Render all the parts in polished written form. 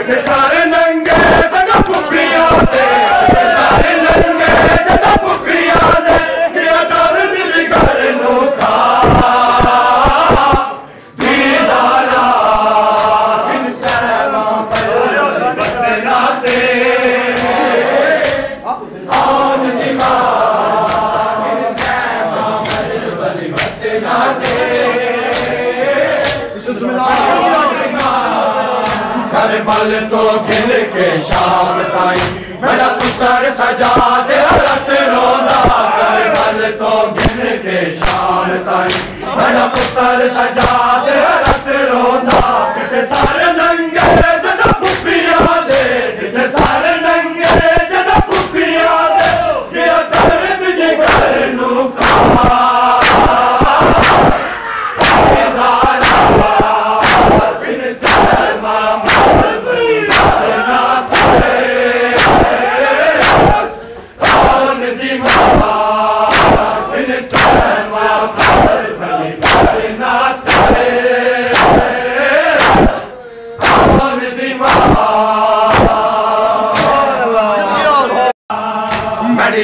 सारे नंगे जदा फुफियां दे सारे नंगे जदा फुफियां दे मेरा दर्द जिगर नू खा दीदारा बिन तैमा बदना दे आन दीवार बिन तैमा बदना दे करबल तो गिन के शाम ताई मेरा पुत्र सजाद हरत रोंदा करबल तो गिन के शाम ताई मेरा पुत्र सजाद हरत रोंदा किथे सारे नंगे जदा फुफियां दे किथे सारे नंगे जदा फुफियां दे तेरा दर्द जिगर नू खा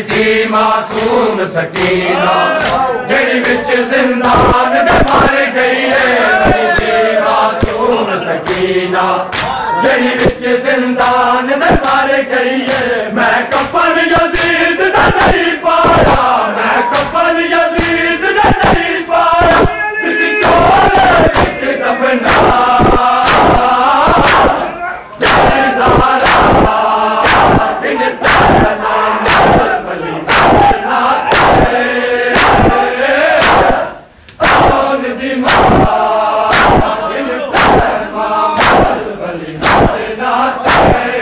जी मासूम सकीना जड़ी विच जिंदान दे मार गई है जी मासूम सकीना जड़ी विच जिंदान दे मार गई है मैं कफन यजीद दा नहीं पाया मैं कफन यजीद दा नहीं पाया किसी चोर विच दफना not